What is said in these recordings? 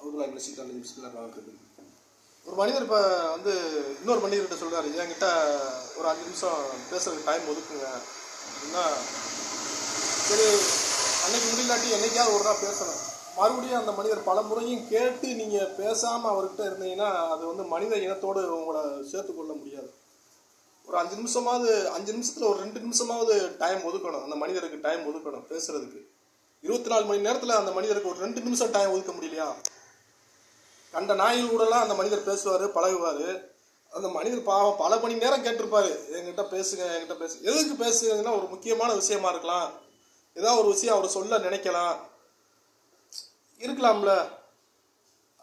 ஒரு மனிதர் இப்போ வந்து இன்னொரு மனிதர்கிட்ட சொல்கிறாரு, என்கிட்ட ஒரு 5 நிமிஷம் பேசுறதுக்கு டைம் ஒதுக்குங்க அப்படின்னா, சரி அன்னைக்கு முடியலாட்டி என்னைக்காவது ஒரு நாள் பேசணும். மறுபடியும் அந்த மனிதர் பல முறையும் கேட்டு நீங்கள் பேசாமல் அவர்கிட்ட இருந்தீங்கன்னா அது வந்து மனித இனத்தோடு உங்களை சேர்த்துக்கொள்ள முடியாது. ஒரு 5 நிமிஷமாவது, 5 நிமிஷத்தில் ஒரு 2 நிமிஷமாவது டைம் ஒதுக்கணும். அந்த மனிதருக்கு டைம் ஒதுக்கணும் பேசுறதுக்கு. 24 மணி நேரத்தில் அந்த மனிதருக்கு ஒரு 2 நிமிஷம் டைம் ஒதுக்க முடியலையா? கண்ட நாயில் கூடலாம் அந்த மனிதர் பேசுவார், பழகுவார். அந்த மனிதர் பாவம் பல மணி நேரம் கேட்டிருப்பாரு, என்கிட்ட பேசுங்க, என்கிட்ட பேசு. எதுக்கு பேசுங்கன்னா ஒரு முக்கியமான விஷயமா இருக்கலாம், ஏதாவது ஒரு விஷயம் அவர் சொல்ல நினைக்கலாம், இருக்கலாம்ல.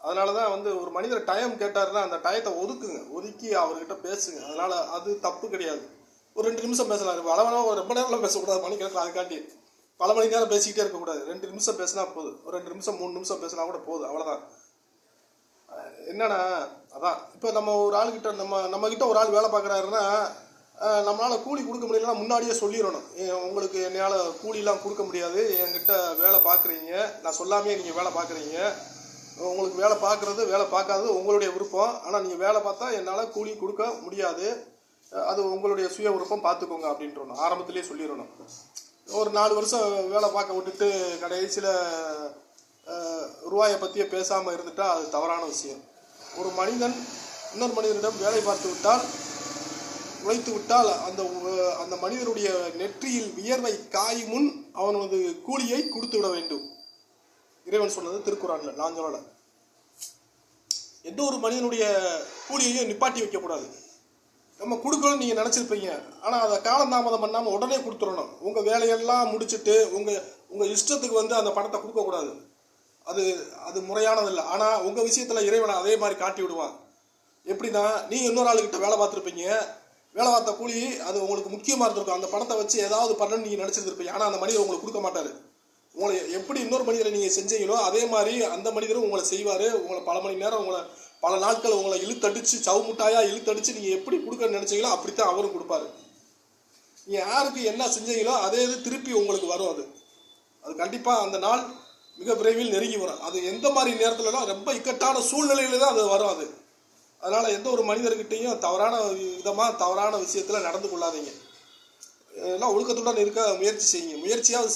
அதனால தான் வந்து ஒரு மனிதர் டைம் கேட்டாருன்னா அந்த டயத்தை ஒதுக்குங்க, ஒதுக்கி அவர்கிட்ட பேசுங்க. அதனால அது தப்பு கிடையாது. ஒரு 2 நிமிஷம் பேசலாம், அளவாக ரொம்ப நேரம்லாம் பேசக்கூடாது. மணிக்கணக்கில் அதுக்காண்டி பல மணி நேரம் பேசிக்கிட்டே இருக்கக்கூடாது. 2 நிமிஷம் பேசினா போதும், ஒரு 2 நிமிஷம் 3 நிமிஷம் பேசினா கூட போதும், அவ்வளோதான். என்னன்னா அதான் இப்போ நம்ம ஒரு ஆளுகிட்ட நம்மக்கிட்ட ஒரு ஆள் வேலை பார்க்குறாருன்னா நம்மளால் கூலி கொடுக்க முடியலன்னா முன்னாடியே சொல்லிடணும், உங்களுக்கு என்னால் கூலிலாம் கொடுக்க முடியாது, என்கிட்ட வேலை பார்க்குறீங்க, நான் சொல்லாமே நீங்கள் வேலை பார்க்குறீங்க, உங்களுக்கு வேலை பார்க்குறது வேலை பார்க்காதது உங்களுடைய விருப்பம், ஆனால் நீங்கள் வேலை பார்த்தா என்னால் கூலி கொடுக்க முடியாது, அது உங்களுடைய சுய விருப்பம், பார்த்துக்கோங்க அப்படின்றணும். ஆரம்பத்திலே சொல்லிடணும். ஒரு 4 வருஷம் வேலை பார்க்க விட்டுட்டு கடைசியில் ரூபாயை பற்றியே பேசாமல் இருந்துட்டா அது தவறான விஷயம். ஒரு மனிதன் இன்னொரு மனிதனிடம் வேலை பார்த்து விட்டால், உழைத்து விட்டால் அந்த மனிதனுடைய நெற்றியில் வியர்வை காய் முன் அவனது கூலியை கொடுத்து விட வேண்டும். இறைவன் சொன்னது திருக்குறான்ல, நான் சொல்லலை. எந்த ஒரு மனிதனுடைய கூலியையும் நிப்பாட்டி வைக்கக்கூடாது. நம்ம கொடுக்கணும்னு நீங்கள் நினச்சிருப்பீங்க, ஆனால் அதை காலந்தாமதம் பண்ணாமல் உடனே கொடுத்துடணும். உங்கள் வேலையெல்லாம் முடிச்சுட்டு உங்கள் இஷ்டத்துக்கு வந்து அந்த பணத்தை கொடுக்கக்கூடாது. அது முறையானதில்லை. ஆனால் உங்கள் விஷயத்தில் இறைவனை அதே மாதிரி காட்டி விடுவான். எப்படின்னா, நீங்கள் இன்னொரு ஆளுகிட்ட வேலை பார்த்துருப்பீங்க, வேலை பார்த்த கூலி அது உங்களுக்கு முக்கியமாக இருந்திருக்கும், அந்த பணத்தை வச்சு ஏதாவது பண்ணணும்னு நீங்கள் நினச்சிருப்பீங்க. ஆனால் அந்த மனிதர் உங்களுக்கு கொடுக்க மாட்டார். உங்களை எப்படி இன்னொரு மனிதரை நீங்கள் செஞ்சீங்களோ அதே மாதிரி அந்த மனிதரும் உங்களை செய்வார். உங்களை பல மணி நேரம், உங்களை பல நாட்கள் உங்களை இழுத்தடிச்சு, சவுமுட்டாயாக இழுத்தடிச்சு நீங்கள் எப்படி கொடுக்க நினச்சிங்களோ அப்படித்தான் அவரும் கொடுப்பாரு. நீங்கள் யாருக்கு என்ன செஞ்சீங்களோ அதே இது திருப்பி உங்களுக்கு வரும். அது கண்டிப்பாக அந்த நாள் மிக விரைவில் நெருங்கி வரும். அது எந்த மாதிரி நேரத்துலலாம் ரொம்ப இக்கட்டான சூழ்நிலையில தான் அது வரும். அதனால் எந்த ஒரு மனிதர்கிட்டையும் தவறான விதமாக தவறான விஷயத்தில் நடந்து கொள்ளாதீங்க. எல்லாம் ஒழுக்கத்துடன் இருக்க முயற்சி செய்யுங்க. முயற்சியாவது